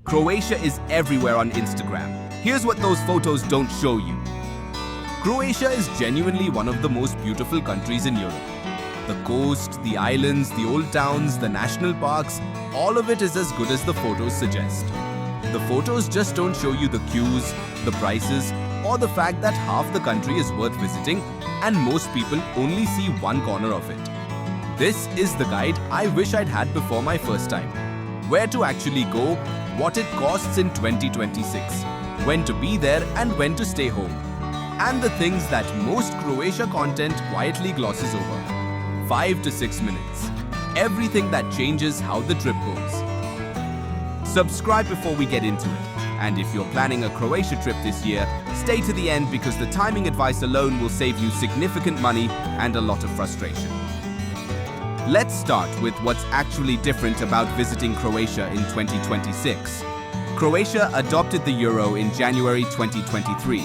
Croatia is everywhere on Instagram. Here's what those photos don't show you. Croatia is genuinely one of the most beautiful countries in Europe. The coast, the islands, the old towns, the national parks, all of it is as good as the photos suggest. The photos just don't show you the queues, the prices, or the fact that half the country is worth visiting and most people only see one corner of it. This is the guide I wish I'd had before my first time. Where to actually go, what it costs in 2026, when to be there and when to stay home. And the things that most Croatia content quietly glosses over. 5 to 6 minutes. Everything that changes how the trip goes. Subscribe before we get into it. And if you're planning a Croatia trip this year, stay to the end because the timing advice alone will save you significant money and a lot of frustration. Let's start with what's actually different about visiting Croatia in 2026. Croatia adopted the euro in January 2023.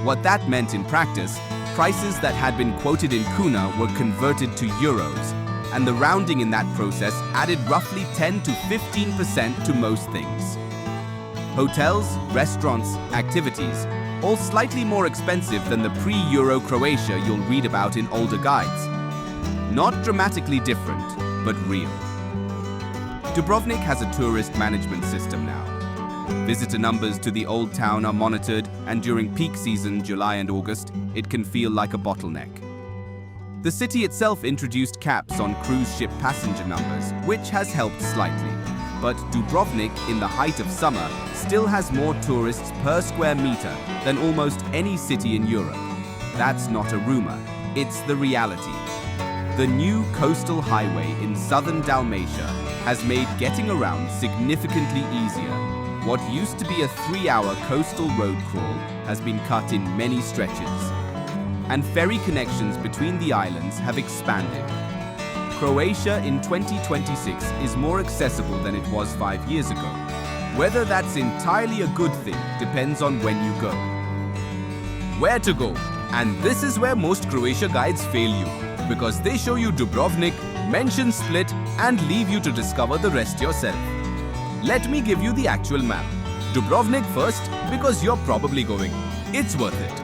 What that meant in practice, prices that had been quoted in kuna were converted to euros, and the rounding in that process added roughly 10 to 15% to most things. Hotels, restaurants, activities, all slightly more expensive than the pre-euro Croatia you'll read about in older guides. Not dramatically different, but real. Dubrovnik has a tourist management system now. Visitor numbers to the old town are monitored, and during peak season, July and August, it can feel like a bottleneck. The city itself introduced caps on cruise ship passenger numbers, which has helped slightly. But Dubrovnik, in the height of summer, still has more tourists per square meter than almost any city in Europe. That's not a rumor, it's the reality. The new coastal highway in southern Dalmatia has made getting around significantly easier. What used to be a 3-hour coastal road crawl has been cut in many stretches. And ferry connections between the islands have expanded. Croatia in 2026 is more accessible than it was 5 years ago. Whether that's entirely a good thing depends on when you go. Where to go? And this is where most Croatia guides fail you, because they show you Dubrovnik, mention Split, and leave you to discover the rest yourself. Let me give you the actual map. Dubrovnik first, because you're probably going. It's worth it.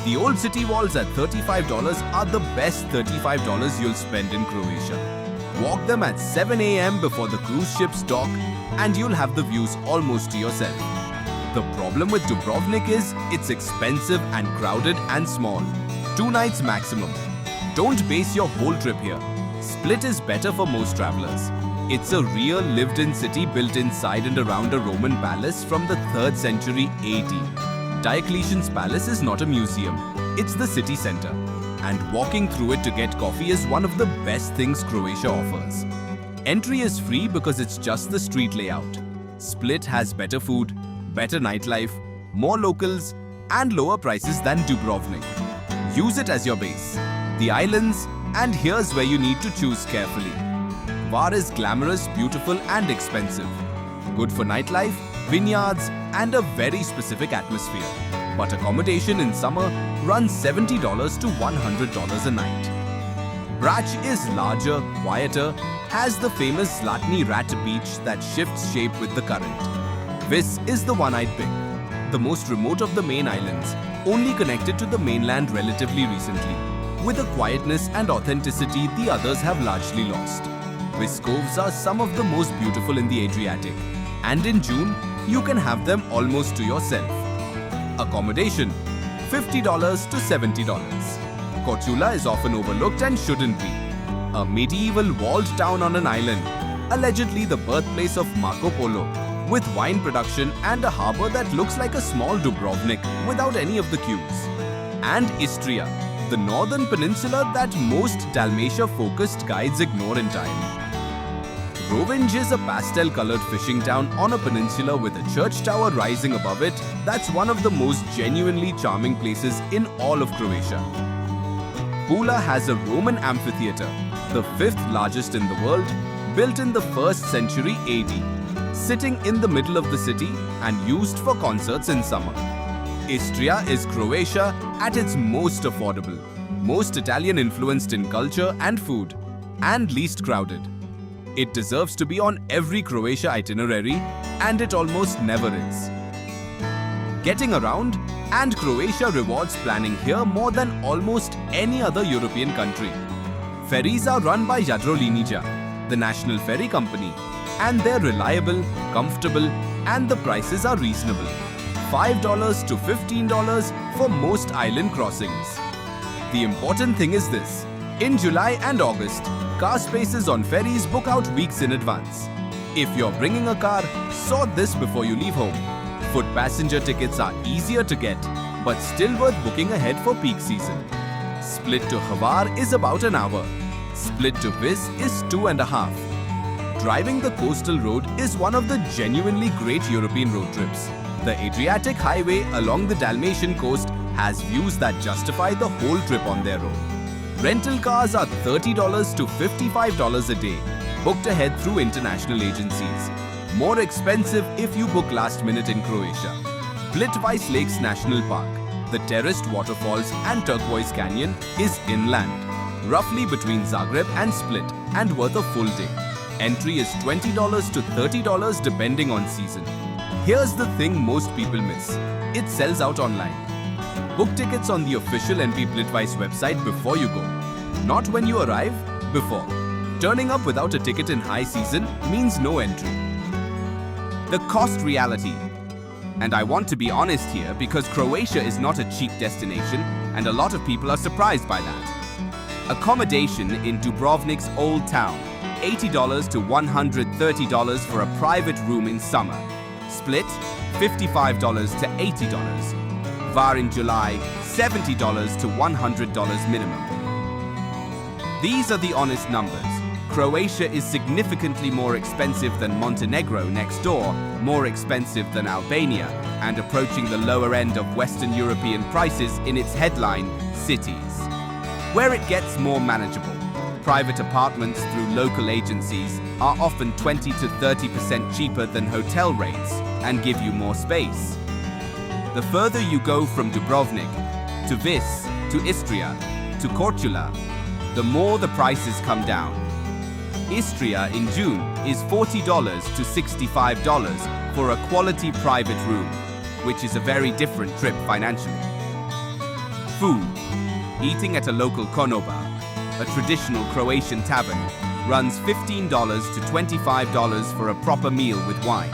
The old city walls at $35 are the best $35 you'll spend in Croatia. Walk them at 7 a.m. before the cruise ships dock, and you'll have the views almost to yourself. The problem with Dubrovnik is it's expensive and crowded and small. 2 nights maximum. Don't base your whole trip here. Split is better for most travelers. It's a real lived-in city built inside and around a Roman palace from the 3rd century AD. Diocletian's palace is not a museum, it's the city center. And walking through it to get coffee is one of the best things Croatia offers. Entry is free because it's just the street layout. Split has better food, better nightlife, more locals, and lower prices than Dubrovnik. Use it as your base. The islands, and here's where you need to choose carefully. Hvar is glamorous, beautiful, and expensive. Good for nightlife, vineyards, and a very specific atmosphere. But accommodation in summer runs $70 to $100 a night. Brač is larger, quieter, has the famous Zlatni Rat beach that shifts shape with the current. Vis is the one I'd pick. The most remote of the main islands, only connected to the mainland relatively recently. With a quietness and authenticity the others have largely lost. Vis coves are some of the most beautiful in the Adriatic, and in June, you can have them almost to yourself. Accommodation, $50 to $70. Korčula is often overlooked and shouldn't be. A medieval walled town on an island, allegedly the birthplace of Marco Polo, with wine production and a harbour that looks like a small Dubrovnik without any of the queues. And Istria, the northern peninsula that most Dalmatia-focused guides ignore entirely. Rovinj is a pastel-colored fishing town on a peninsula with a church tower rising above it that's one of the most genuinely charming places in all of Croatia. Pula has a Roman amphitheatre, the 5th largest in the world, built in the 1st century AD, sitting in the middle of the city and used for concerts in summer. Istria is Croatia at its most affordable, most Italian-influenced in culture and food, and least crowded. It deserves to be on every Croatia itinerary, and it almost never is. Getting around, and Croatia rewards planning here more than almost any other European country. Ferries are run by Jadrolinija, the national ferry company, and they're reliable, comfortable, and the prices are reasonable. $5 to $15 for most island crossings. The important thing is this: in July and August, car spaces on ferries book out weeks in advance. If you're bringing a car, sort this before you leave home. Foot passenger tickets are easier to get, but still worth booking ahead for peak season. Split to Hvar is about an hour. Split to Vis is 2.5. Driving the coastal road is one of the genuinely great European road trips. The Adriatic Highway along the Dalmatian coast has views that justify the whole trip on their own. Rental cars are $30 to $55 a day, booked ahead through international agencies. More expensive if you book last minute in Croatia. Plitvice Lakes National Park, the terraced waterfalls and turquoise canyon is inland, roughly between Zagreb and Split, and worth a full day. Entry is $20 to $30 depending on season. Here's the thing most people miss: it sells out online. Book tickets on the official NP Plitvice website before you go. Not when you arrive, before. Turning up without a ticket in high season means no entry. The cost reality. And I want to be honest here because Croatia is not a cheap destination and a lot of people are surprised by that. Accommodation in Dubrovnik's Old Town, $80 to $130 for a private room in summer. Split, $55 to $80. Hvar in July, $70 to $100 minimum. These are the honest numbers. Croatia is significantly more expensive than Montenegro next door, more expensive than Albania, and approaching the lower end of Western European prices in its headline cities. Where it gets more manageable, private apartments through local agencies are often 20 to 30% cheaper than hotel rates and give you more space. The further you go from Dubrovnik, to Vis, to Istria, to Korčula, the more the prices come down. Istria in June is $40 to $65 for a quality private room, which is a very different trip financially. Food. Eating at a local konoba, a traditional Croatian tavern, runs $15 to $25 for a proper meal with wine.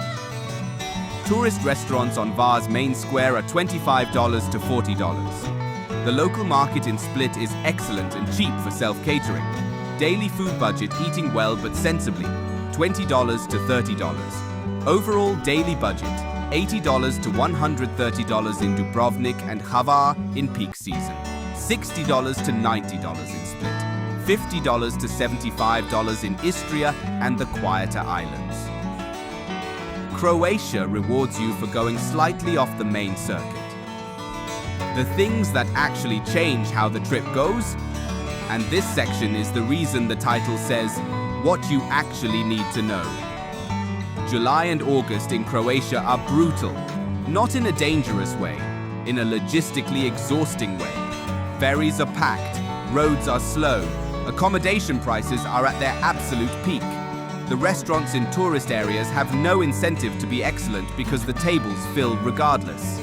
Tourist restaurants on Hvar's main square are $25 to $40. The local market in Split is excellent and cheap for self-catering. Daily food budget eating well but sensibly, $20 to $30. Overall daily budget, $80 to $130 in Dubrovnik and Hvar in peak season, $60 to $90 in Split, $50 to $75 in Istria and the quieter islands. Croatia rewards you for going slightly off the main circuit. The things that actually change how the trip goes, and this section is the reason the title says, what you actually need to know. July and August in Croatia are brutal, not in a dangerous way, in a logistically exhausting way. Ferries are packed, roads are slow, accommodation prices are at their absolute peak. The restaurants in tourist areas have no incentive to be excellent because the tables fill regardless.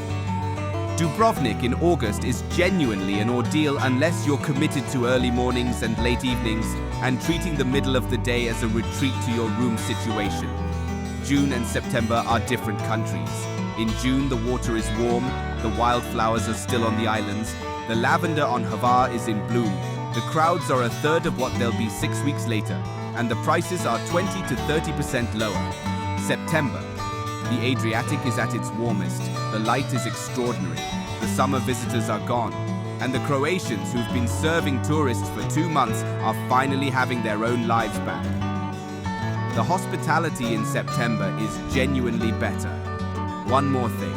Dubrovnik in August is genuinely an ordeal unless you're committed to early mornings and late evenings and treating the middle of the day as a retreat to your room situation. June and September are different countries. In June, the water is warm, the wildflowers are still on the islands, the lavender on Hvar is in bloom, the crowds are a third of what they'll be 6 weeks later, and the prices are 20 to 30% lower. September. The Adriatic is at its warmest, the light is extraordinary, the summer visitors are gone, and the Croatians who've been serving tourists for 2 months are finally having their own lives back. The hospitality in September is genuinely better. One more thing,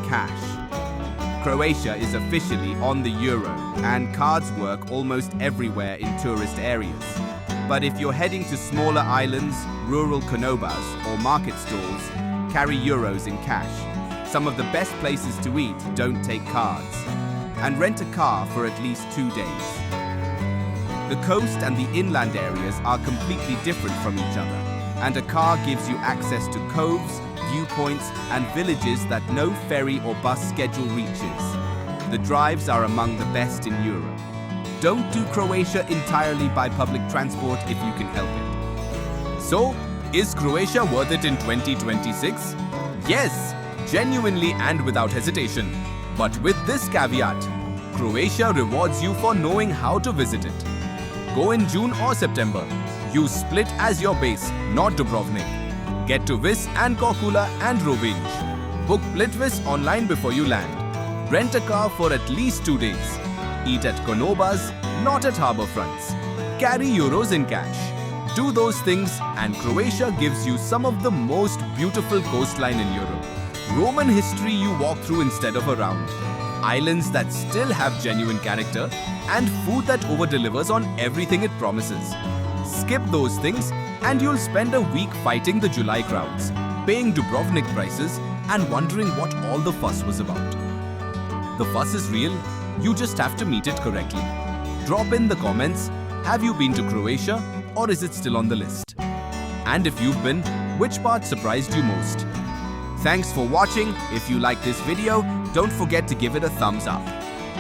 cash. Croatia is officially on the euro, and cards work almost everywhere in tourist areas. But if you're heading to smaller islands, rural konobas, or market stalls, carry euros in cash. Some of the best places to eat don't take cards. And rent a car for at least 2 days. The coast and the inland areas are completely different from each other, and a car gives you access to coves, viewpoints, and villages that no ferry or bus schedule reaches. The drives are among the best in Europe. Don't do Croatia entirely by public transport if you can help it. So, is Croatia worth it in 2026? Yes, genuinely and without hesitation. But with this caveat, Croatia rewards you for knowing how to visit it. Go in June or September. Use Split as your base, not Dubrovnik. Get to Vis and Korčula and Rovinj. Book Plitvice online before you land. Rent a car for at least 2 days. Eat at konobas, not at harbour fronts. Carry euros in cash. Do those things and Croatia gives you some of the most beautiful coastline in Europe. Roman history you walk through instead of around. Islands that still have genuine character and food that over-delivers on everything it promises. Skip those things and you'll spend a week fighting the July crowds, paying Dubrovnik prices and wondering what all the fuss was about. The fuss is real, you just have to meet it correctly. Drop in the comments, have you been to Croatia or is it still on the list? And if you've been, which part surprised you most? Thanks for watching. If you like this video, don't forget to give it a thumbs up.